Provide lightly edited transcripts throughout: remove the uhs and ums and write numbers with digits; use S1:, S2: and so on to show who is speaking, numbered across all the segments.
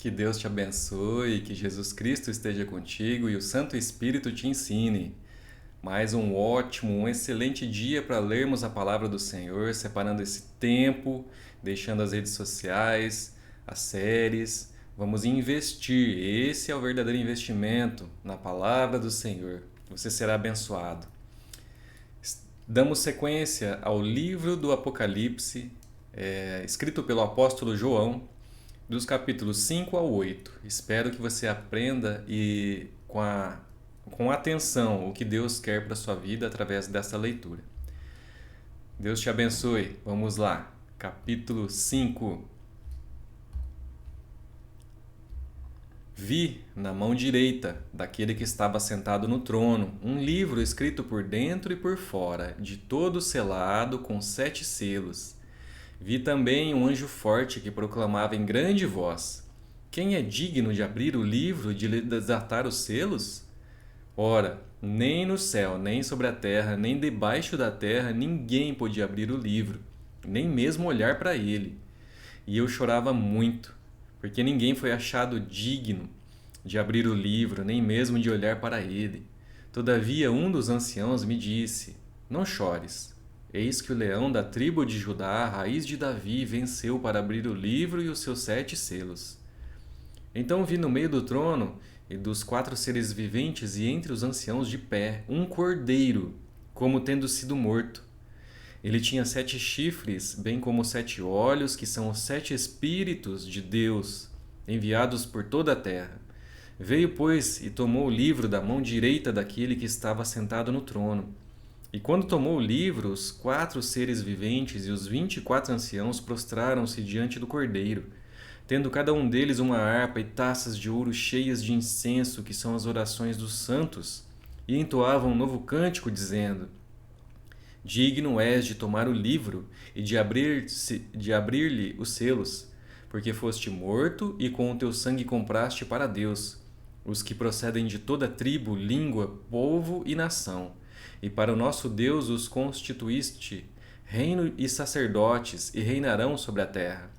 S1: Que Deus te abençoe, que Jesus Cristo esteja contigo e o Santo Espírito te ensine. Mais um ótimo, um excelente dia para lermos a palavra do Senhor, separando esse tempo, deixando as redes sociais, as séries. Vamos investir. Esse é o verdadeiro investimento na palavra do Senhor. Você será abençoado. Damos sequência ao livro do Apocalipse, escrito pelo apóstolo João, dos capítulos 5 ao 8. Espero que você aprenda com atenção o que Deus quer para a sua vida através dessa leitura. Deus te abençoe. Vamos lá. Capítulo 5. Vi na mão direita daquele que estava sentado no trono um livro escrito por dentro e por fora, de todo selado com 7 selos. Vi também um anjo forte que proclamava em grande voz: Quem é digno de abrir o livro e de lhe desatar os selos? Ora, nem no céu, nem sobre a terra, nem debaixo da terra, ninguém podia abrir o livro, nem mesmo olhar para ele. E eu chorava muito, porque ninguém foi achado digno de abrir o livro, nem mesmo de olhar para ele. Todavia, um dos anciãos me disse: Não chores. Eis que o leão da tribo de Judá, a raiz de Davi, venceu para abrir o livro e os seus 7 selos. Então vi no meio do trono e dos 4 seres viventes e entre os anciãos de pé um cordeiro, como tendo sido morto. Ele tinha 7 chifres, bem como 7 olhos, que são os 7 Espíritos de Deus, enviados por toda a terra. Veio, pois, e tomou o livro da mão direita daquele que estava sentado no trono. E quando tomou o livro, os 4 seres viventes e os 24 anciãos prostraram-se diante do cordeiro, tendo cada um deles uma harpa e taças de ouro cheias de incenso, que são as orações dos santos, e entoavam um novo cântico, dizendo: Digno és de tomar o livro e de abrir-lhe os selos, porque foste morto e com o teu sangue compraste para Deus os que procedem de toda tribo, língua, povo e nação. E para o nosso Deus os constituíste reino e sacerdotes, e reinarão sobre a terra.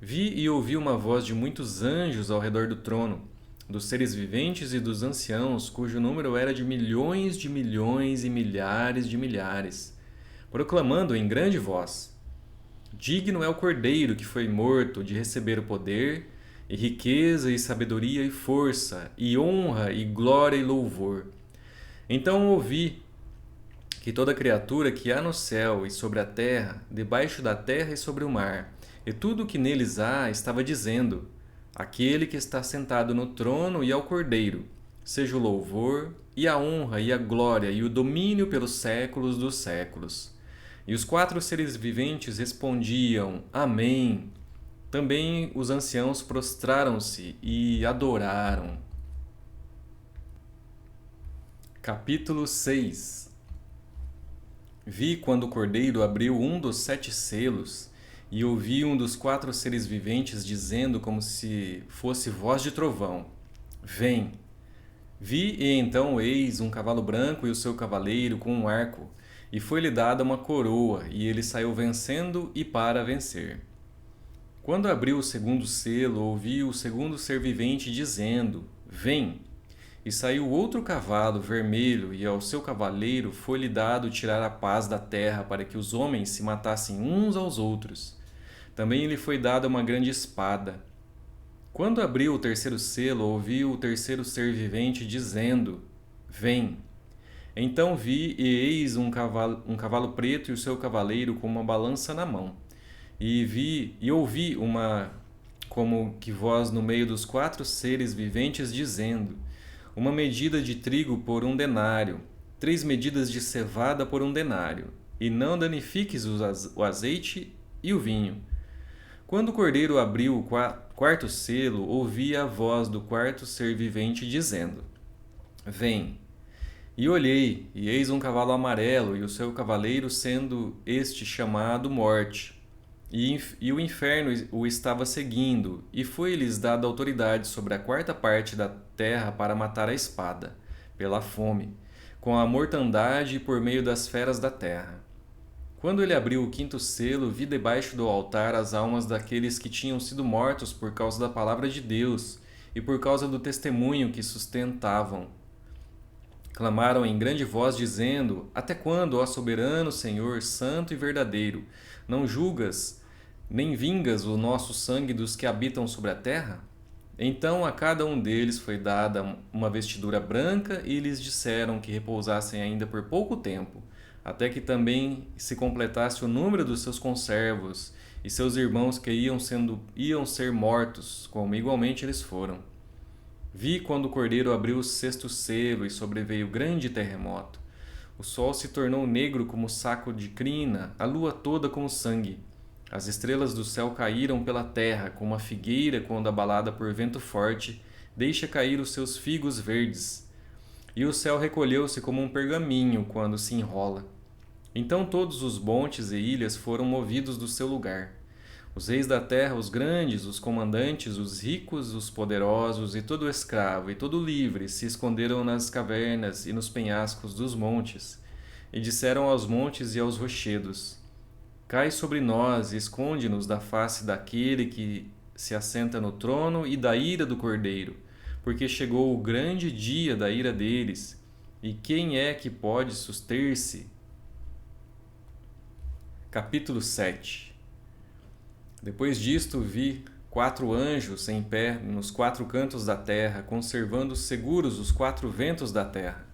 S1: Vi e ouvi uma voz de muitos anjos ao redor do trono, dos seres viventes e dos anciãos, cujo número era de milhões e milhares de milhares, proclamando em grande voz: Digno é o Cordeiro que foi morto de receber o poder, e riqueza, e sabedoria, e força, e honra, e glória, e louvor. Então ouvi que toda criatura que há no céu e sobre a terra, debaixo da terra e sobre o mar, e tudo o que neles há, estava dizendo: Aquele que está sentado no trono e ao Cordeiro, seja o louvor, e a honra, e a glória, e o domínio pelos séculos dos séculos. E os 4 seres viventes respondiam: Amém. Também os anciãos prostraram-se e adoraram. Capítulo 6. Vi quando o Cordeiro abriu um dos 7 selos, e ouvi um dos 4 seres viventes dizendo como se fosse voz de trovão: Vem! Vi e então eis um cavalo branco e o seu cavaleiro com um arco, e foi-lhe dada uma coroa, e ele saiu vencendo e para vencer. Quando abriu o segundo selo, ouvi o segundo ser vivente dizendo: Vem! E saiu outro cavalo vermelho, e ao seu cavaleiro foi-lhe dado tirar a paz da terra, para que os homens se matassem uns aos outros. Também lhe foi dada uma grande espada. Quando abriu o terceiro selo, ouvi o terceiro ser vivente dizendo: Vem! Então vi e eis um cavalo preto e o seu cavaleiro com uma balança na mão. E ouvi uma como que voz no meio dos 4 seres viventes dizendo: Uma medida de trigo por 1 denário, 3 medidas de cevada por 1 denário, e não danifiques o azeite e o vinho. Quando o cordeiro abriu o 4º selo, ouvi a voz do 4º ser vivente dizendo: Vem! E olhei, e eis um cavalo amarelo, e o seu cavaleiro sendo este chamado Morte. E o inferno o estava seguindo, e foi-lhes dada autoridade sobre a 4ª parte da terra para matar a espada, pela fome, com a mortandade e por meio das feras da terra. Quando ele abriu o quinto selo, vi debaixo do altar as almas daqueles que tinham sido mortos por causa da palavra de Deus e por causa do testemunho que sustentavam. Clamaram em grande voz, dizendo: Até quando, ó soberano Senhor, santo e verdadeiro, não julgas nem vingas o nosso sangue dos que habitam sobre a terra? Então a cada um deles foi dada uma vestidura branca e lhes disseram que repousassem ainda por pouco tempo, até que também se completasse o número dos seus conservos e seus irmãos que iam ser mortos, como igualmente eles foram. Vi quando o cordeiro abriu o sexto selo e sobreveio grande terremoto. O sol se tornou negro como saco de crina, a lua toda como sangue. As estrelas do céu caíram pela terra, como a figueira quando abalada por vento forte deixa cair os seus figos verdes. E o céu recolheu-se como um pergaminho quando se enrola. Então todos os montes e ilhas foram movidos do seu lugar. Os reis da terra, os grandes, os comandantes, os ricos, os poderosos, e todo escravo e todo livre se esconderam nas cavernas e nos penhascos dos montes, e disseram aos montes e aos rochedos: Cai sobre nós e esconde-nos da face daquele que se assenta no trono e da ira do Cordeiro, porque chegou o grande dia da ira deles, e quem é que pode suster-se? Capítulo 7. Depois disto vi 4 anjos em pé nos 4 cantos da terra, conservando seguros os 4 ventos da terra,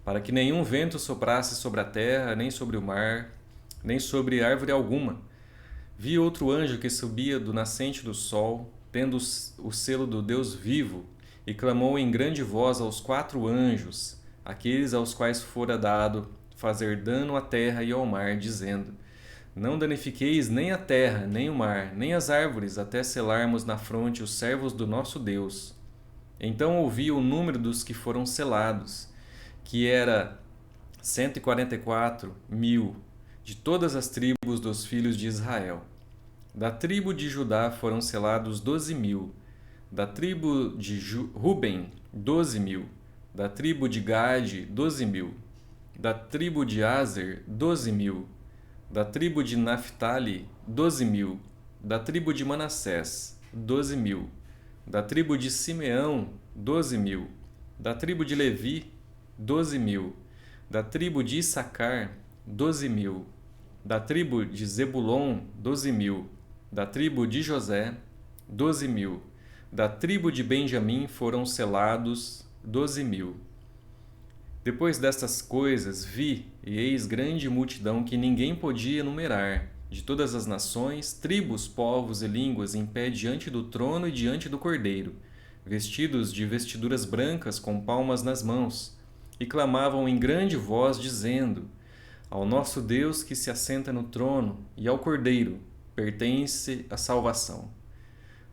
S1: para que nenhum vento soprasse sobre a terra, nem sobre o mar, nem sobre árvore alguma. Vi outro anjo que subia do nascente do sol, tendo o selo do Deus vivo, e clamou em grande voz aos 4 anjos, aqueles aos quais fora dado fazer dano à terra e ao mar, dizendo: Não danifiqueis nem a terra, nem o mar, nem as árvores, até selarmos na fronte os servos do nosso Deus. Então ouvi o número dos que foram selados, que era 144.000, de todas as tribos dos filhos de Israel. Da tribo de Judá foram selados 12.000, da tribo de Ruben, 12.000, da tribo de Gade, 12.000, da tribo de Aser, 12.000, da tribo de Naphtali, 12.000, da tribo de Manassés, 12.000, da tribo de Simeão, 12.000, da tribo de Levi, 12.000, da tribo de Issacar, 12.000, da tribo de Zebulon, 12.000, da tribo de José, 12.000, da tribo de Benjamim foram selados 12.000. Depois destas coisas vi, e eis grande multidão que ninguém podia enumerar, de todas as nações, tribos, povos e línguas, em pé diante do trono e diante do Cordeiro, vestidos de vestiduras brancas com palmas nas mãos, e clamavam em grande voz, dizendo: Ao nosso Deus que se assenta no trono, e ao Cordeiro, pertence a salvação.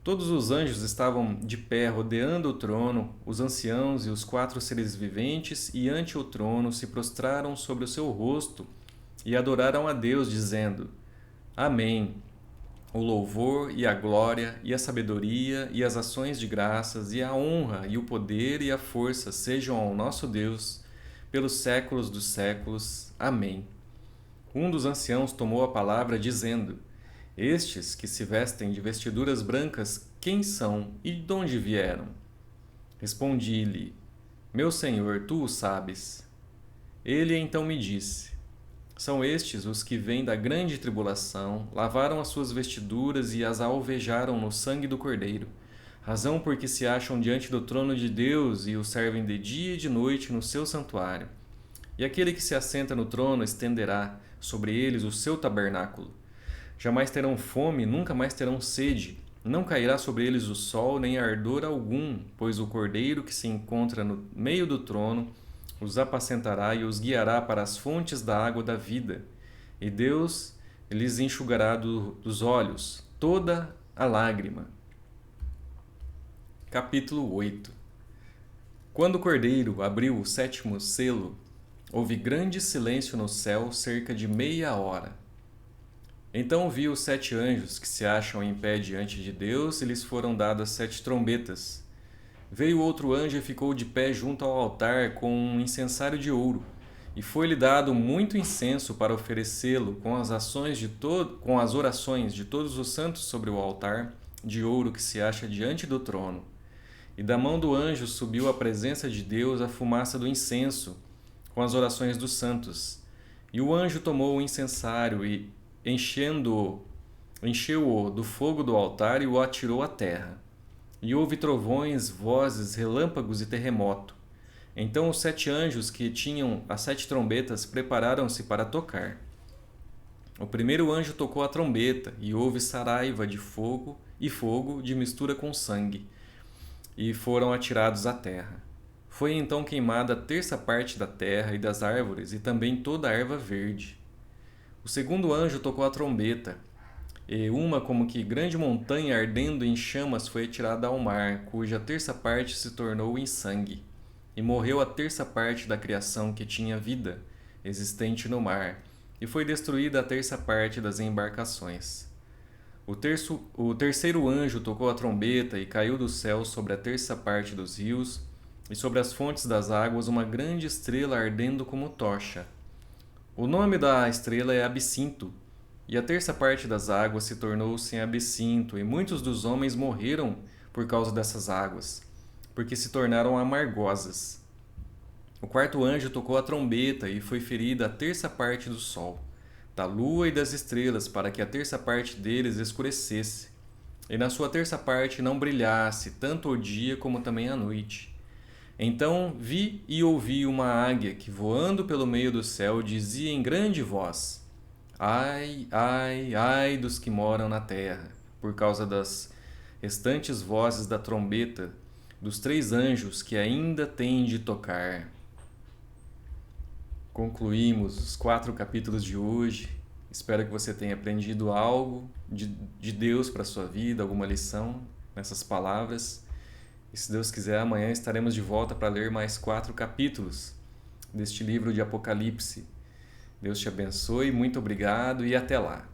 S1: Todos os anjos estavam de pé rodeando o trono, os anciãos e os 4 seres viventes, e ante o trono se prostraram sobre o seu rosto e adoraram a Deus, dizendo: Amém. O louvor e a glória e a sabedoria e as ações de graças e a honra e o poder e a força sejam ao nosso Deus pelos séculos dos séculos. Amém. Um dos anciãos tomou a palavra, dizendo: Estes que se vestem de vestiduras brancas, quem são e de onde vieram? Respondi-lhe: Meu senhor, tu o sabes. Ele então me disse: São estes os que vêm da grande tribulação, lavaram as suas vestiduras e as alvejaram no sangue do Cordeiro, razão porque se acham diante do trono de Deus e o servem de dia e de noite no seu santuário. E aquele que se assenta no trono estenderá sobre eles o seu tabernáculo. Jamais terão fome, nunca mais terão sede. Não cairá sobre eles o sol, nem ardor algum, pois o Cordeiro que se encontra no meio do trono os apacentará e os guiará para as fontes da água da vida. E Deus lhes enxugará dos olhos toda a lágrima. Capítulo 8. Quando o Cordeiro abriu o 7º selo, houve grande silêncio no céu cerca de meia hora. Então vi os 7 anjos que se acham em pé diante de Deus, e lhes foram dadas 7 trombetas. Veio outro anjo e ficou de pé junto ao altar com um incensário de ouro, E foi-lhe dado muito incenso para oferecê-lo com as orações de todos os santos sobre o altar de ouro que se acha diante do trono. E da mão do anjo subiu à presença de Deus a fumaça do incenso, com as orações dos santos. E o anjo tomou o incensário e, encheu-o do fogo do altar e o atirou à terra. E houve trovões, vozes, relâmpagos e terremoto. Então os 7 anjos que tinham as 7 trombetas prepararam-se para tocar. O primeiro anjo tocou a trombeta, e houve saraiva de fogo de mistura com sangue, e foram atirados à terra. Foi então queimada a terça parte da terra e das árvores, e também toda a erva verde. O segundo anjo tocou a trombeta, e uma como que grande montanha ardendo em chamas foi atirada ao mar, cuja terça parte se tornou em sangue. E morreu a terça parte da criação que tinha vida, existente no mar, e foi destruída a terça parte das embarcações. O terceiro anjo tocou a trombeta e caiu do céu sobre a terça parte dos rios, e sobre as fontes das águas uma grande estrela ardendo como tocha. O nome da estrela é Absinto, e a terça parte das águas se tornou-se em absinto, e muitos dos homens morreram por causa dessas águas, porque se tornaram amargosas. O quarto anjo tocou a trombeta e foi ferida a terça parte do sol, da lua e das estrelas, para que a terça parte deles escurecesse, e na sua terça parte não brilhasse tanto o dia como também a noite. Então vi e ouvi uma águia que, voando pelo meio do céu, dizia em grande voz: Ai, ai, ai dos que moram na terra, por causa das restantes vozes da trombeta dos 3 anjos que ainda têm de tocar. Concluímos os 4 capítulos de hoje. Espero que você tenha aprendido algo de Deus para a sua vida, alguma lição nessas palavras. E se Deus quiser, amanhã estaremos de volta para ler mais 4 capítulos deste livro de Apocalipse. Deus te abençoe, muito obrigado e até lá.